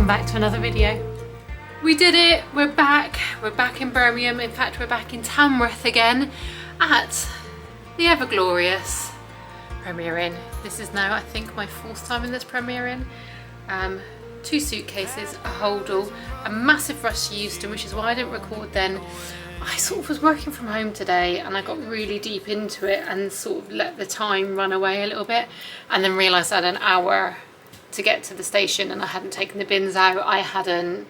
welcome back to another video. We did it, we're back in Birmingham. In fact, we're back in Tamworth again at the ever glorious Premier Inn. This is now, I think, my fourth time in this Premier Inn. 2 suitcases, a holdall, a massive rush to Euston, which is why I didn't record then. I sort of was working from home today and I got really deep into it and sort of let the time run away a little bit, and then realised I had an hour to get to the station and I hadn't taken the bins out, I hadn't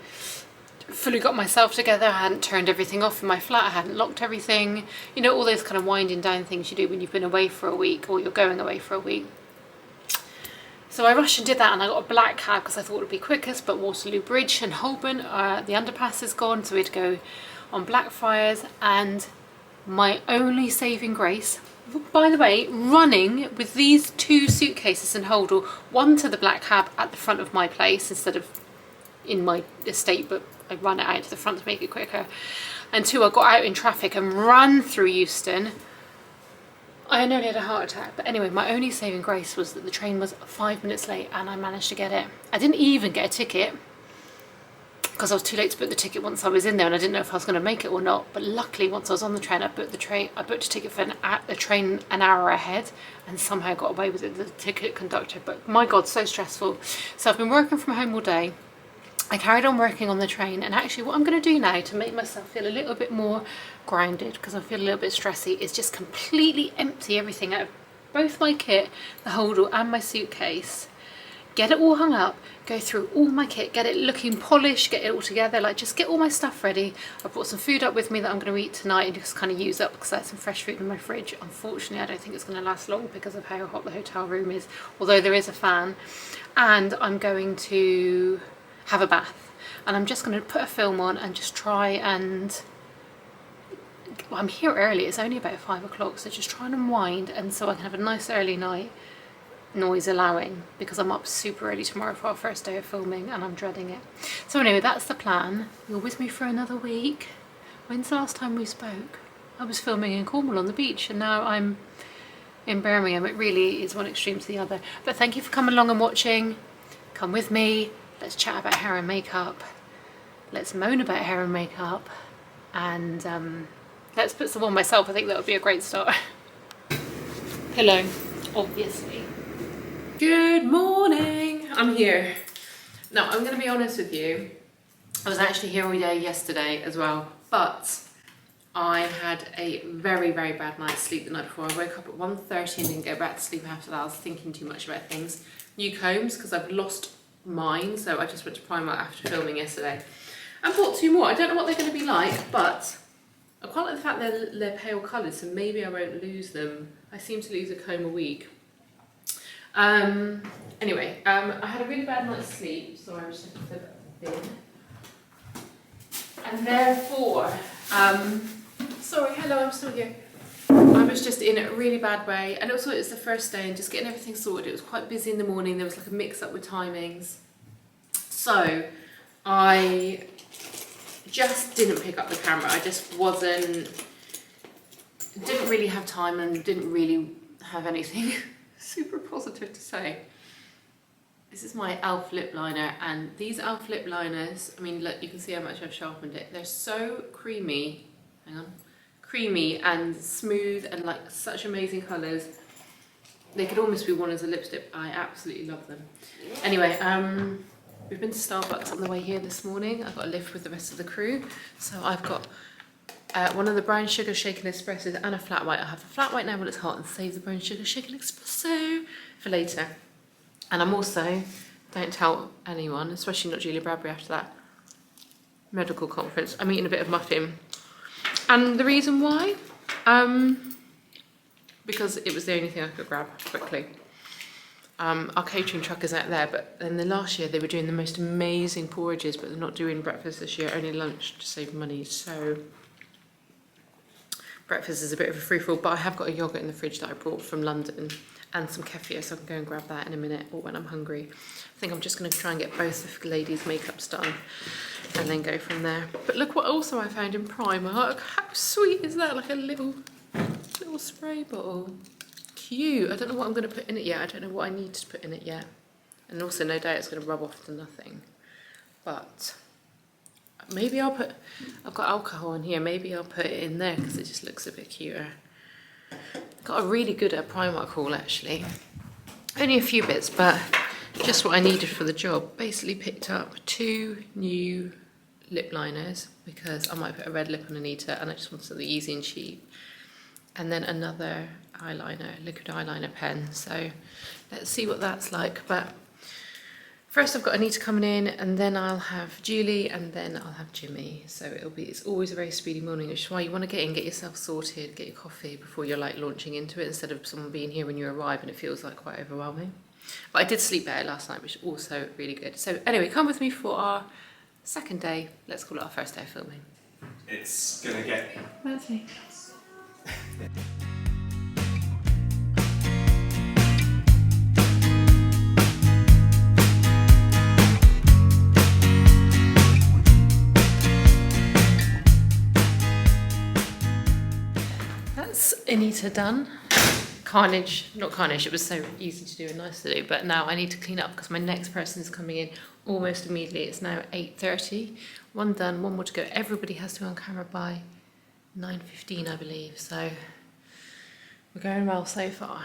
fully got myself together, I hadn't turned everything off in my flat, I hadn't locked everything. You know, all those kind of winding down things you do when you've been away for a week or you're going away for a week. So I rushed and did that, and I got a black cab because I thought it would be quickest, but Waterloo Bridge and Holborn, the underpass is gone, so we had to go on Blackfriars. And my only saving grace, by the way, running with these 2 suitcases and holdall, one to the black cab at the front of my place instead of in my estate, but I run it out to the front to make it quicker, and 2, I got out in traffic and ran through Euston. I nearly had a heart attack. But anyway, my only saving grace was that the train was 5 minutes late and I managed to get it. I didn't even get a ticket because I was too late to book the ticket once I was in there, and I didn't know if I was going to make it or not. But luckily, once I was on the train, I booked a ticket for the train an hour ahead, and somehow got away with it, the ticket conductor. But my God, so stressful. So I've been working from home all day. I carried on working on the train, and actually what I'm going to do now to make myself feel a little bit more grounded, because I feel a little bit stressy, is just completely empty everything out of both my kit, the holdall and my suitcase, get it all hung up, go through all my kit, get it looking polished, get it all together, like just get all my stuff ready. I brought some food up with me that I'm going to eat tonight and just kind of use up, because I had some fresh food in my fridge. Unfortunately, I don't think it's going to last long because of how hot the hotel room is, although there is a fan. And I'm going to have a bath, and I'm just going to put a film on and just try and, well, I'm here early, it's only about 5 o'clock, so just try and unwind, and so I can have a nice early night, noise allowing, because I'm up super early tomorrow for our first day of filming and I'm dreading it. So anyway, that's the plan. You're with me for another week. When's the last time we spoke? I was filming in Cornwall on the beach, and now I'm in Birmingham. It really is one extreme to the other. But thank you for coming along and watching. Come with me. Let's chat about hair and makeup, let's moan about hair and makeup, and let's put some on myself. I think that would be a great start. Pillow, obviously. Good morning, I'm here. Now, I'm going to be honest with you, I was actually here all day yesterday as well, but I had a very, very bad night's sleep the night before. I woke up at 1:30 and didn't go back to sleep after that. I was thinking too much about things. New combs, because I've lost mine, so I just went to Primark after filming yesterday and bought 2 more. I don't know what they're going to be like, but I quite like the fact they're pale coloured, so maybe I won't lose them. I seem to lose a comb a week. Anyway, I had a really bad night's sleep, so I just have to put the bin, and therefore sorry, hello, I'm still here. I was just in a really bad way, and also it's the first day and just getting everything sorted. It was quite busy in the morning, there was like a mix up with timings, so I just didn't pick up the camera. I just didn't really have time and didn't really have anything super positive to say. This is my e.l.f. lip liner, and these e.l.f. lip liners, I mean, look, you can see how much I've sharpened it. They're so creamy, hang on, creamy and smooth and like such amazing colours. They could almost be worn as a lipstick. I absolutely love them. Anyway, we've been to Starbucks on the way here this morning. I've got a lift with the rest of the crew. So I've got one of the brown sugar shaken espressos and a flat white. I'll have the flat white now when it's hot and save the brown sugar shaken espresso for later. And I'm also, don't tell anyone, especially not Julia Bradbury after that medical conference, I'm eating a bit of muffin. And the reason why? Because it was the only thing I could grab quickly. Our catering truck is out there, but in the last year they were doing the most amazing porridges, but they're not doing breakfast this year, only lunch to save money. So breakfast is a bit of a free-for-all, but I have got a yoghurt in the fridge that I brought from London and some kefir, so I can go and grab that in a minute or when I'm hungry. I think I'm just going to try and get both of the ladies' makeups done and then go from there. But look what also I found in Primark. How sweet is that? Like a little spray bottle. Cute. I don't know what I'm going to put in it yet. I don't know what I need to put in it yet. And also no doubt it's going to rub off to nothing. but maybe I've got alcohol in here, maybe I'll put it in there because it just looks a bit cuter. Got a really good at Primark haul actually. Only a few bits, but just what I needed for the job. Basically picked up 2 new lip liners because I might put a red lip on Anita and I just want something easy and cheap. And then another eyeliner, liquid eyeliner pen. So let's see what that's like. But first I've got Anita coming in, and then I'll have Julie, and then I'll have Jimmy. So it's always a very speedy morning, which is why you want to get in, get yourself sorted, get your coffee before you're like launching into it, instead of someone being here when you arrive and it feels like quite overwhelming. But I did sleep better last night, which is also really good. So anyway, come with me for our second day. Let's call it our first day of filming. It's gonna get messy. That's Anita done. Carnage, not carnage, it was so easy to do and nice to do, but now I need to clean up because my next person is coming in almost immediately. It's now 8:30. One done, one more to go. Everybody has to be on camera by 9:15, I believe, so we're going well so far.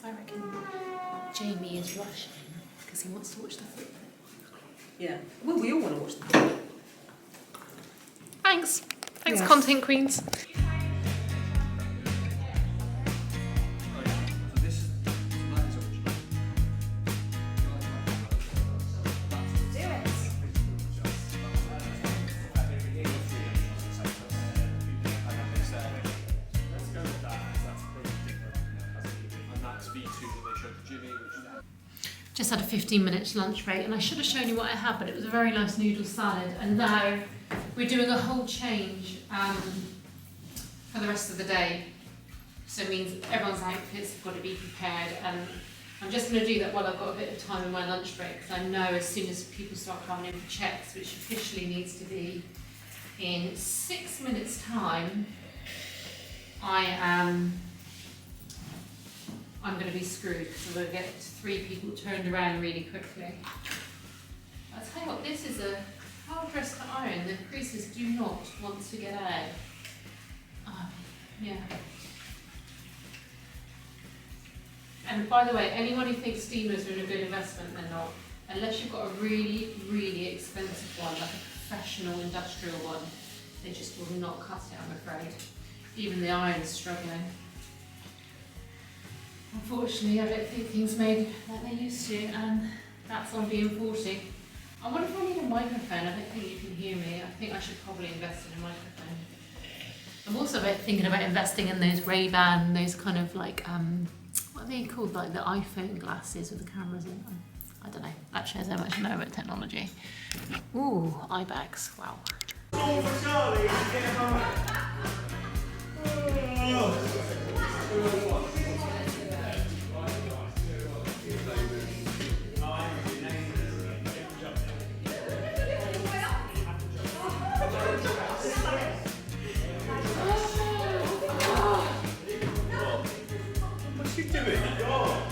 I reckon Jamie is rushing because he wants to watch the football. Yeah. Well, we all want to watch the film. Thanks. Thanks, Yeah. content queens. Just had a 15-minute lunch break, and I should have shown you what I had, but it was a very nice noodle salad. And now we're doing a whole change for the rest of the day. So it means everyone's outfits have got to be prepared, and I'm just going to do that while I've got a bit of time in my lunch break, because I know as soon as people start coming in for checks, which officially needs to be in 6 minutes' time, I'm going to be screwed because I'm going to get 3 people turned around really quickly. I'll tell you what, this is a hard dress to iron. The creases do not want to get out. Yeah. And by the way, anyone who thinks steamers are a good investment, they're not. Unless you've got a really, really expensive one, like a professional industrial one, they just will not cut it, I'm afraid. Even the iron's struggling. Unfortunately, I don't think things made like they used to, and that's on being 40. I wonder if I need a microphone. I don't think you can hear me. I think I should probably invest in a microphone. I'm also thinking about investing in those Ray-Ban, those kind of like, what are they called? Like the iPhone glasses with the cameras in them. I don't know. That shows how much I know about technology. Ooh, eye bags. Wow. What's she doing? Oh.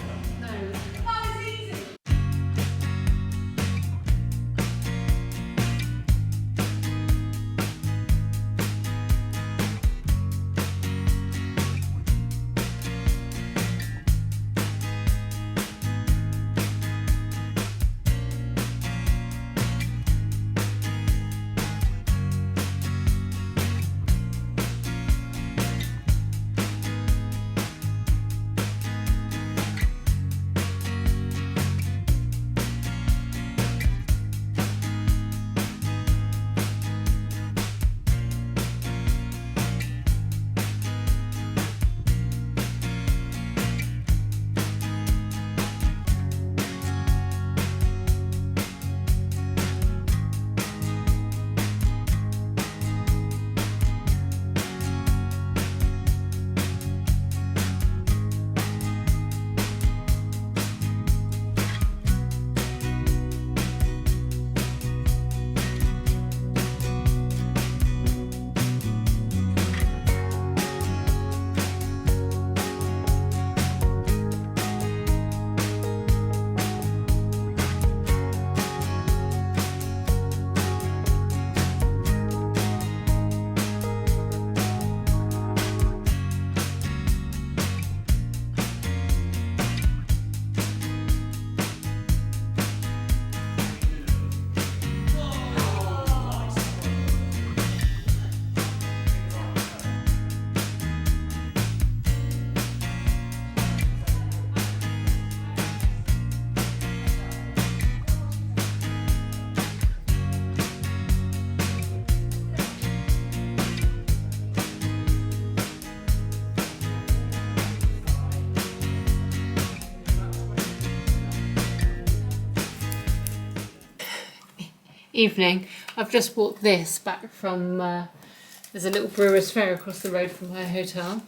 evening. I've just bought this back from, there's a little brewer's fair across the road from my hotel.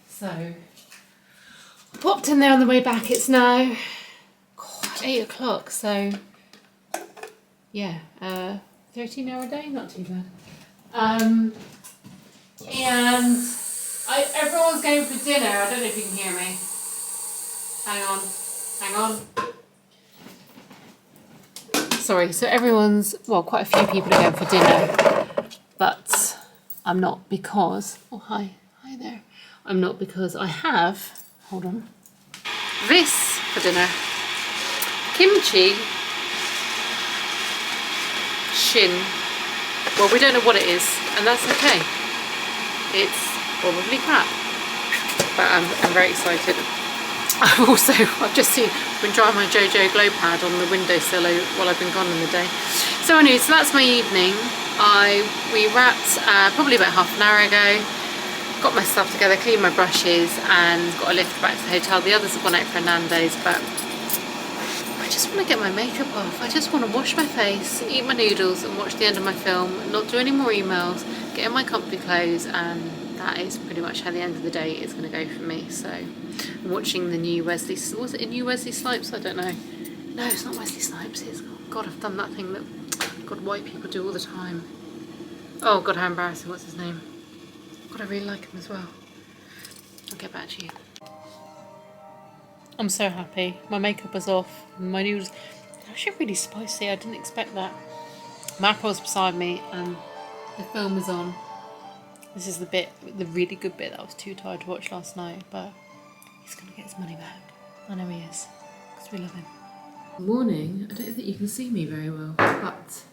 So, popped in there on the way back. It's now 8 o'clock, so yeah, 13-hour day, not too bad. And everyone's going for dinner. I don't know if you can hear me. Hang on. Sorry, so quite a few people are going for dinner, but I'm not because, oh hi there. I'm not because I have, hold on, this for dinner. Kimchi shin. Well, we don't know what it is, and that's okay. It's probably crap, but I'm very excited. I've just been drying my JoJo glow pad on the windowsill while I've been gone in the day. So anyway, so that's my evening. We wrapped probably about half an hour ago. Got my stuff together, cleaned my brushes, and got a lift back to the hotel. The others have gone out for Nando's, but I just want to get my makeup off. I just want to wash my face, eat my noodles, and watch the end of my film. Not do any more emails. Get in my comfy clothes, and that is pretty much how the end of the day is going to go for me. So I'm watching the new Wesley, was it a new Wesley Snipes? I don't know. No, it's not Wesley Snipes. It's, oh God, I've done that thing that white people do all the time. Oh God, how embarrassing. What's his name? God, I really like him as well. I'll get back to you. I'm so happy. My makeup is off. My noodles, they're actually really spicy. I didn't expect that. My apple's beside me and the film is on. This is the really good bit that I was too tired to watch last night, but he's going to get his money back. I know he is, because we love him. Morning. I don't think you can see me very well, but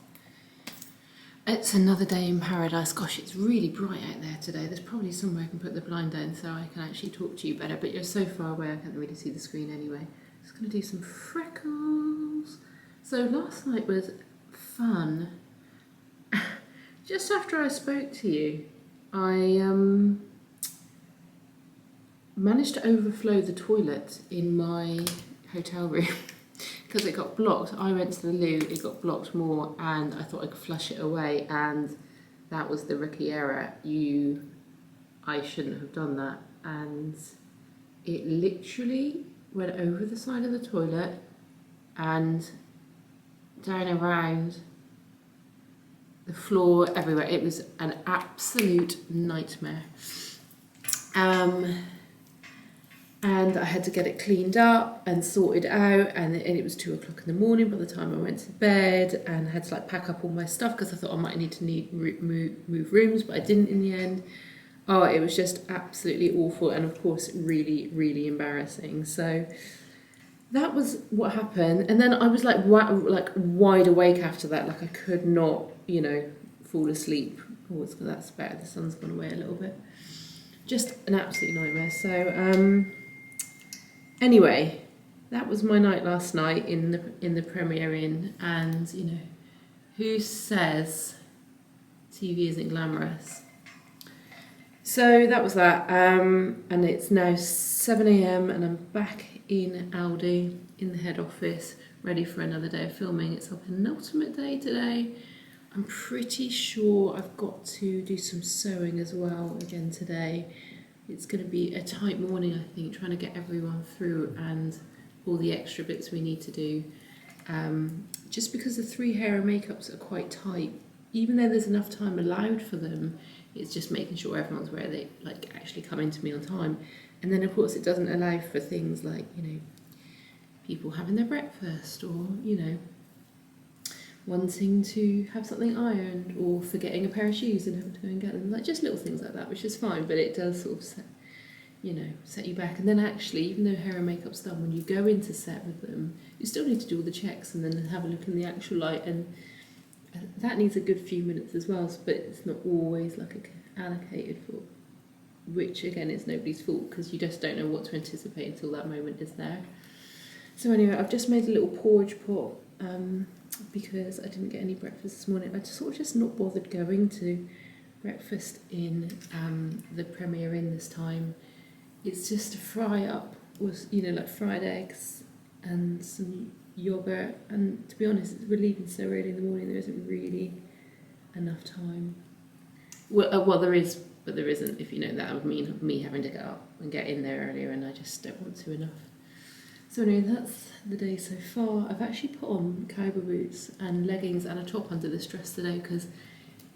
it's another day in paradise. Gosh, it's really bright out there today. There's probably somewhere I can put the blind down so I can actually talk to you better, but you're so far away I can't really see the screen anyway. Just going to do some freckles. So last night was fun. Just after I spoke to you, I managed to overflow the toilet in my hotel room because it got blocked. I went to the loo, it got blocked more, and I thought I could flush it away, and that was the rookie error. I shouldn't have done that, and it literally went over the side of the toilet and down around the floor, everywhere. It was an absolute nightmare. And I had to get it cleaned up and sorted out, and it was 2 o'clock in the morning by the time I went to bed, and I had to pack up all my stuff because I thought I might need to move rooms, but I didn't in the end. Oh, it was just absolutely awful, and of course really, really embarrassing. So that was what happened, and then I was wide awake after that. I could not, fall asleep. Oh, that's better. The sun's gone away a little bit. Just an absolute nightmare. So anyway, that was my night last night in the Premier Inn, and who says TV isn't glamorous? So that was that, and it's now 7 AM and I'm back in Aldi in the head office, ready for another day of filming. It's our penultimate day today. I'm pretty sure I've got to do some sewing as well again today. It's going to be a tight morning, I think, trying to get everyone through and all the extra bits we need to do. Just because the 3 hair and makeups are quite tight, even though there's enough time allowed for them, it's just making sure everyone's where they actually come into me on time. And then of course it doesn't allow for things like, people having their breakfast, or, wanting to have something ironed, or forgetting a pair of shoes and having to go and get them. Just little things like that, which is fine, but it does sort of set you back. And then actually, even though hair and makeup's done, when you go into set with them, you still need to do all the checks and then have a look in the actual light, and that needs a good few minutes as well, but it's not always allocated for, which again is nobody's fault, because you just don't know what to anticipate until that moment is there. So anyway, I've just made a little porridge pot, because I didn't get any breakfast this morning. I just not bothered going to breakfast in the Premier Inn this time. It's just to fry up, fried eggs and some yogurt, and to be honest, we're leaving so early in the morning, there isn't really enough time. Well, there is, but there isn't. If you know, that would mean me having to get up and get in there earlier, and I just don't want to enough. So anyway, that's the day so far. I've actually put on cowboy boots and leggings and a top under this dress today because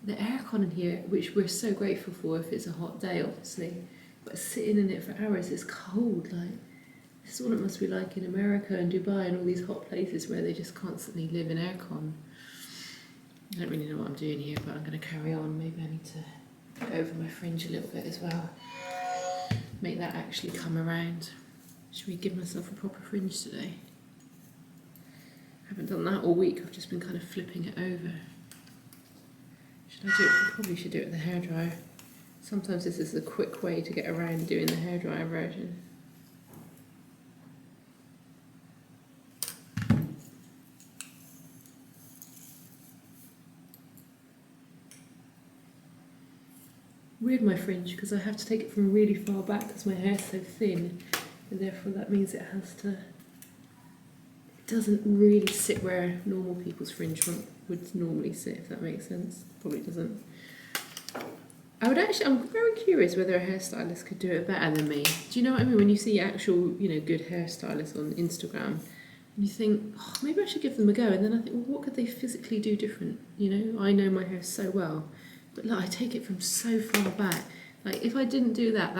the aircon in here, which we're so grateful for if it's a hot day, obviously, but sitting in it for hours is cold. Like, this is what it must be like in America and Dubai and all these hot places where they just constantly live in aircon. I don't really know what I'm doing here, but I'm going to carry on. Maybe I need to go over my fringe a little bit as well. Make that actually come around. Should we give myself a proper fringe today? I haven't done that all week. I've just been kind of flipping it over. Should I do it? I probably should do it with the hairdryer. Sometimes this is a quick way to get around doing the hairdryer version. Weird, my fringe, because I have to take it from really far back because my hair's so thin, and therefore that means it doesn't really sit where normal people's fringe would normally sit, if that makes sense. Probably doesn't. I'm very curious whether a hairstylist could do it better than me. Do you know what I mean? When you see actual, good hairstylists on Instagram, and you think, oh, maybe I should give them a go, and then I think, well, what could they physically do different? I know my hair so well. But look, I take it from so far back. Like, if I didn't do that,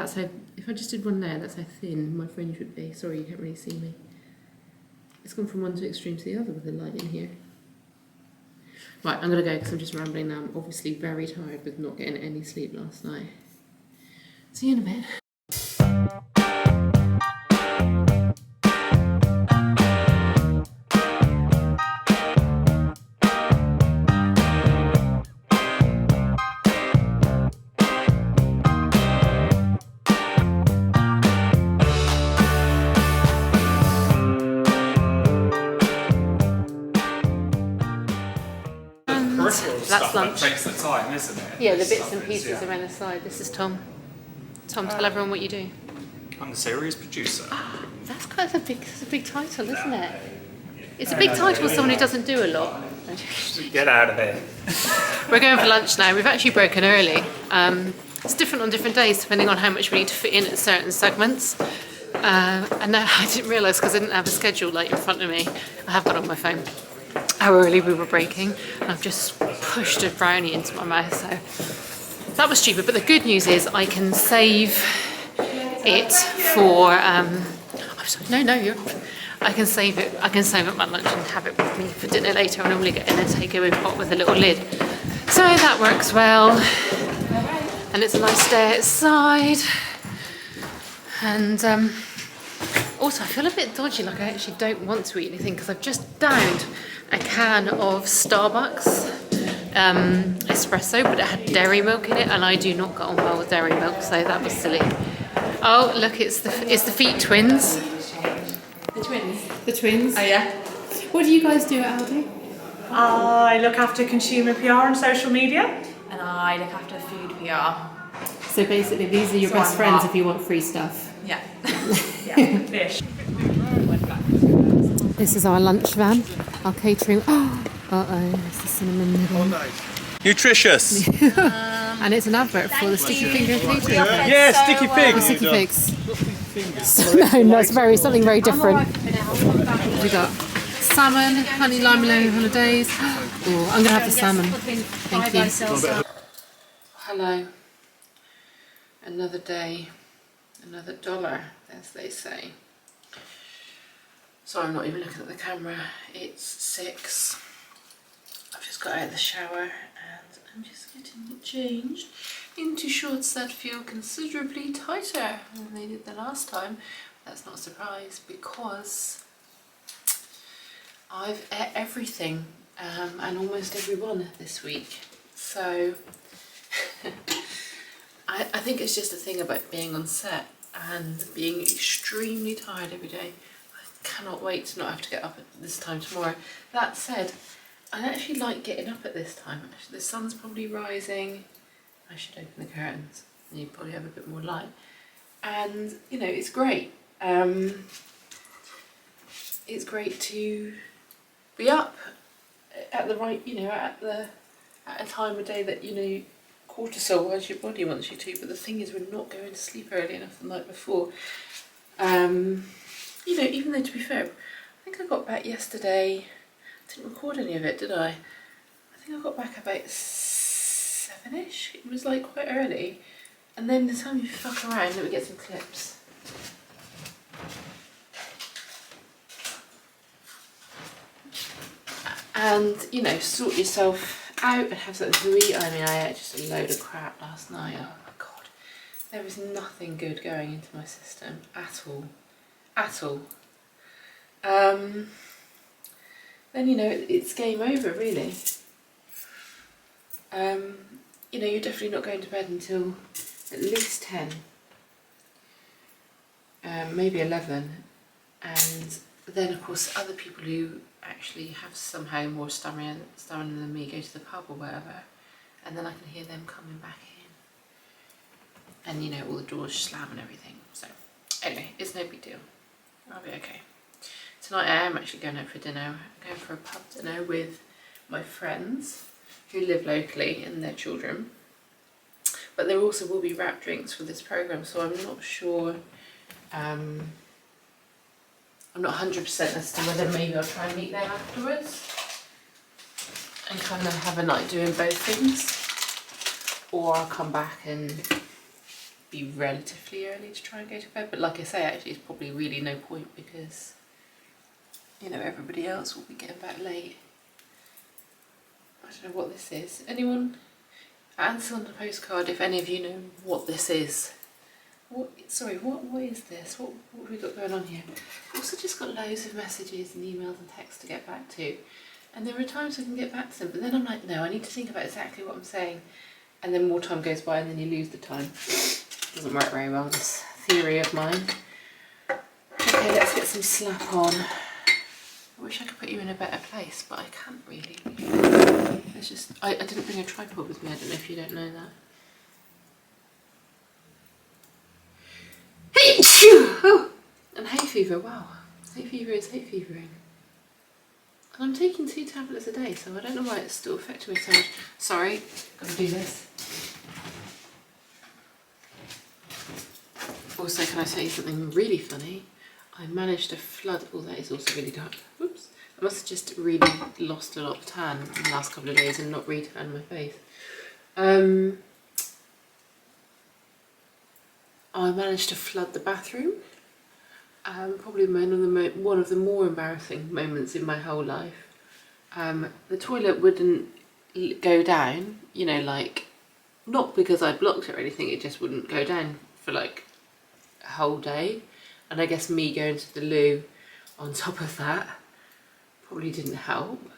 if I just did one layer, that's how thin my fringe would be. Sorry, you can't really see me. It's gone from one extreme to the other with the light in here. Right, I'm going to go because I'm just rambling now. I'm obviously very tired with not getting any sleep last night. See you in a bit. That's lunch. That takes the time, isn't it? Yeah, the bits and pieces around the side. This is Tom. Tom, tell everyone what you do. I'm the series producer. That's a big title, isn't it? It's a big title for someone who doesn't do a lot. Get out of here. We're going for lunch now. We've actually broken early. It's different on different days depending on how much we need to fit in at certain segments. And now I didn't realise because I didn't have a schedule like in front of me. I have got it on my phone how early we were breaking, and I've just pushed a brownie into my mouth, so that was stupid. But the good news is I can save it for I can save it my lunch and have it with me for dinner later. I normally get in a takeaway pot with a little lid, so that works well. And it's a nice day outside, and also I feel a bit dodgy, like I actually don't want to eat anything because I've just downed a can of Starbucks espresso, but it had dairy milk in it, and I do not get on well with dairy milk, so that was silly. Oh look, it's the Feet twins. The twins. Oh yeah. What do you guys do at Aldi? I look after consumer PR and social media. And I look after food PR. So basically these are your So best I'm friends not- if you want free stuff. Yeah. Yeah, fish. This is our lunch van, our catering. It's the cinnamon nibble. Nutritious. And it's an advert for the Sticky Finger catering. Yeah, sticky pig. The Sticky Figs. No, it's something very different. We got salmon, honey lime melon holidays. Oh, I'm gonna have the salmon. Thank you. Hello. Another day, another dollar, as they say. Sorry, I'm not even looking at the camera. It's 6. I've just got out of the shower and I'm just getting changed into shorts that feel considerably tighter than they did the last time. That's not a surprise because I've ate everything and almost everyone this week. So I think it's just a thing about being on set and being extremely tired every day. I cannot wait to not have to get up at this time tomorrow. That said, I actually like getting up at this time. Actually, the sun's probably rising. I should open the curtains and you probably have a bit more light. And it's great. It's great to be up at the right, you know, at a time of day that, you know, cortisol wise your body wants you to. But the thing is, we're not going to sleep early enough the night before. You know, even though, to be fair, I think I got back yesterday. I didn't record any of it, did I? I think I got back about 7ish. It was like quite early. And then the time you fuck around, let me get some clips. And, you know, sort yourself out and have something to eat. I mean, I ate just a load of crap last night. Oh my god. There was nothing good going into my system at all. At all. Then, you know, it's game over, really. You know, you're definitely not going to bed until at least 10. Maybe 11. And then, of course, other people who actually have somehow more stamina than me go to the pub or whatever, and then I can hear them coming back in, and you know, all the doors slam and everything. So anyway, it's no big deal. I'll be okay. Tonight I am actually going out for dinner. I'm going for a pub dinner with my friends who live locally and their children, but there also will be wrap drinks for this programme, so I'm not sure, I'm not 100% as to whether maybe I'll try and meet them afterwards and kind of have a night doing both things, or I'll come back and be relatively early to try and go to bed. But like I say, actually it's probably really no point because, you know, everybody else will be getting back late. I don't know what this is. Anyone? Answer on the postcard if any of you know what this is. What is this? What have we got going on here? I've also just got loads of messages and emails and texts to get back to. And there are times I can get back to them, but then I'm like, no, I need to think about exactly what I'm saying. And then more time goes by and then you lose the time. Doesn't work very well, this theory of mine. Okay, let's get some slap on. I wish I could put you in a better place, but I can't really. It's just, I didn't bring a tripod with me, I don't know if you don't know that. Oh, and hay fever, wow. Hay fever is hay fevering. And I'm taking 2 tablets a day, so I don't know why it's still affecting me so much. Sorry, gotta do this. Also, can I tell you something really funny? I managed to flood, oh that is also really dark. Whoops. I must have just really lost a lot of tan in the last couple of days and not re-tanned my face. I managed to flood the bathroom. Probably one of the more embarrassing moments in my whole life. The toilet wouldn't go down, you know, like, not because I blocked it or anything, it just wouldn't go down for like a whole day. And I guess me going to the loo on top of that probably didn't help.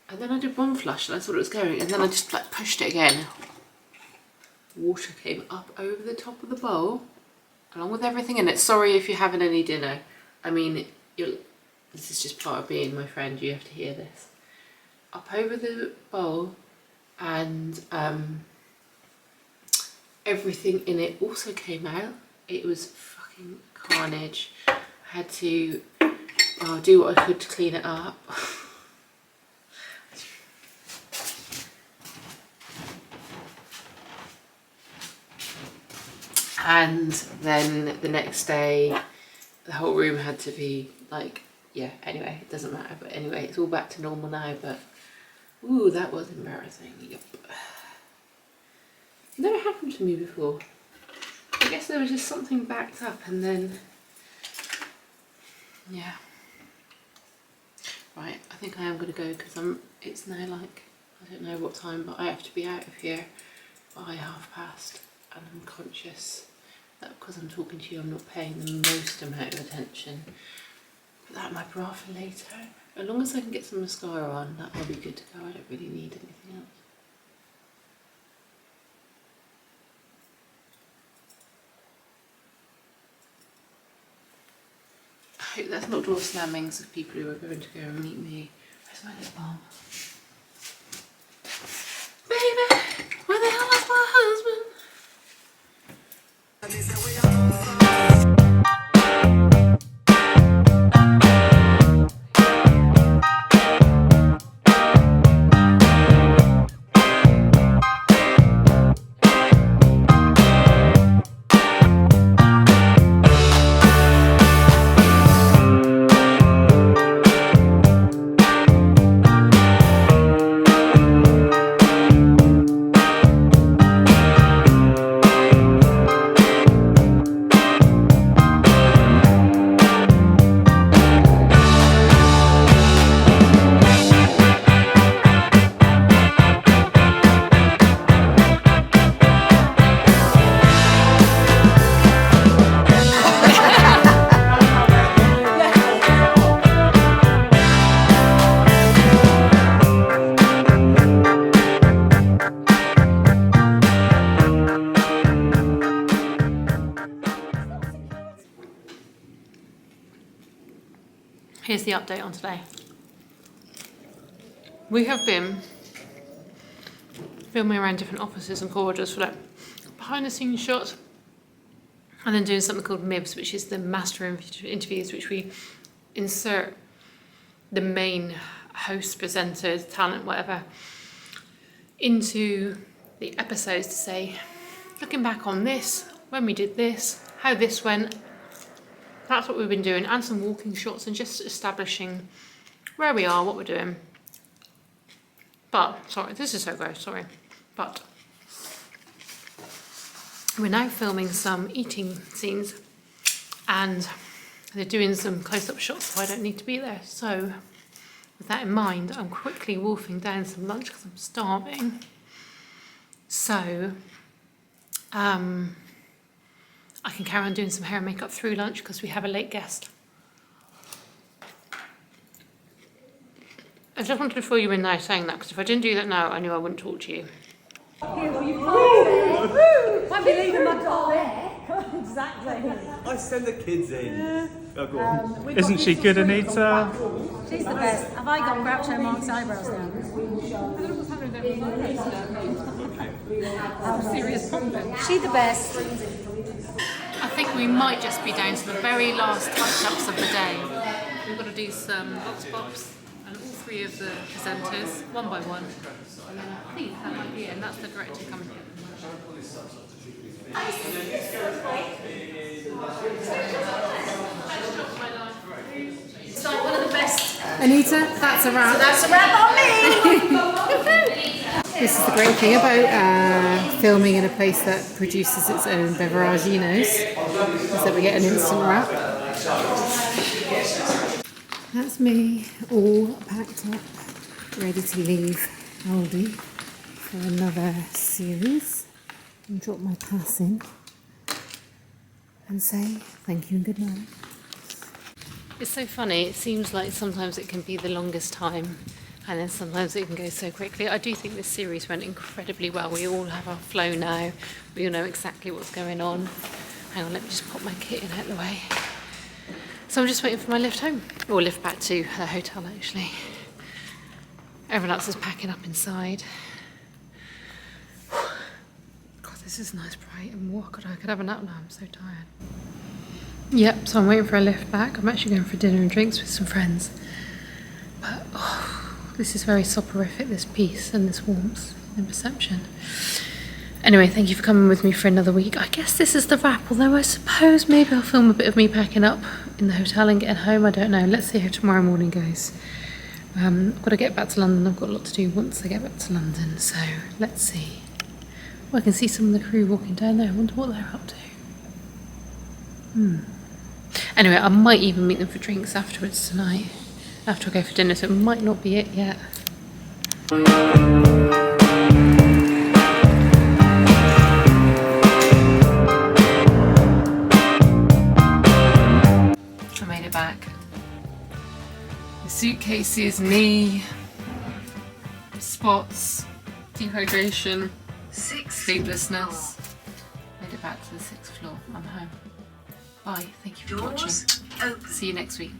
And then I did one flush and I thought it was going, and then I just like pushed it again. Water came up over the top of the bowl, along with everything in it. Sorry if you're having any dinner. I mean, this is just part of being my friend, you have to hear this. Up over the bowl, and everything in it also came out. It was fucking carnage. I had to do what I could to clean it up. And then the next day, the whole room had to be like, yeah, anyway, it doesn't matter. But anyway, it's all back to normal now, but ooh, that was embarrassing. Yep. Never happened to me before. I guess there was just something backed up and then, yeah. Right, I think I am going to go because it's now like, I don't know what time, but I have to be out of here by 12:30, and I'm conscious that because I'm talking to you I'm not paying the most amount of attention. Put that in my bra for later. As long as I can get some mascara on, that will be good to go. I don't really need anything else. I hope that's not door slammings of people who are going to go and meet me. Where's my lip balm? Baby, where the hell is my husband? Here's the update on today. We have been filming around different offices and corridors for like behind the scenes shots, and then doing something called MIBs, which is the master interviews, which we insert the main host, presenter, talent, whatever, into the episodes to say, looking back on this, when we did this, how this went. That's what we've been doing, and some walking shots and just establishing where we are, what we're doing. But, sorry, this is so gross, sorry. But we're now filming some eating scenes, and they're doing some close-up shots, so I don't need to be there. So with that in mind, I'm quickly wolfing down some lunch because I'm starving. So I can carry on doing some hair and makeup through lunch because we have a late guest. I just wanted to fill you in now saying that, because if I didn't do that now, I knew I wouldn't talk to you. Won't be leaving my car there. Exactly. I send the kids in. Oh, go on. Isn't she good, Anita? She's the best. Have I got Groucho Marx eyebrows now? Serious problem. She's the best. I think we might just be down to the very last touch-ups of the day. We've got to do some box pops, and all three of the presenters, one by one. And then I think that might be it, and that's the director coming. It's like one of the best. Anita, that's a wrap. That's a wrap on me. This is the great thing about filming in a place that produces its own beveraginos, is that we get an instant wrap. That's me, all packed up, ready to leave Aldi for another series, and drop my pass in and say thank you and good night. It's so funny, it seems like sometimes it can be the longest time, and then sometimes it can go so quickly. I do think this series went incredibly well. We all have our flow now. We all know exactly what's going on. Hang on, let me just pop my kit in out of the way. So I'm just waiting for my lift home, or lift back to the hotel actually. Everyone else is packing up inside. God, this is nice, bright and warm. God, I could have a nap now, I'm so tired. Yep, so I'm waiting for a lift back. I'm actually going for dinner and drinks with some friends. But, this is very soporific, this peace and this warmth and reception. Anyway, thank you for coming with me for another week. I guess this is the wrap, although I suppose maybe I'll film a bit of me packing up in the hotel and getting home. I don't know. Let's see how tomorrow morning goes. I've got to get back to London. I've got a lot to do once I get back to London, so let's see. Well, I can see some of the crew walking down there. I wonder what they're up to. Anyway, I might even meet them for drinks afterwards tonight, after I go for dinner, so it might not be it yet. I made it back. The suitcases, knee, spots, dehydration, sleeplessness. Made it back to the 6th floor. I'm home. Bye. Thank you for watching. See you next week.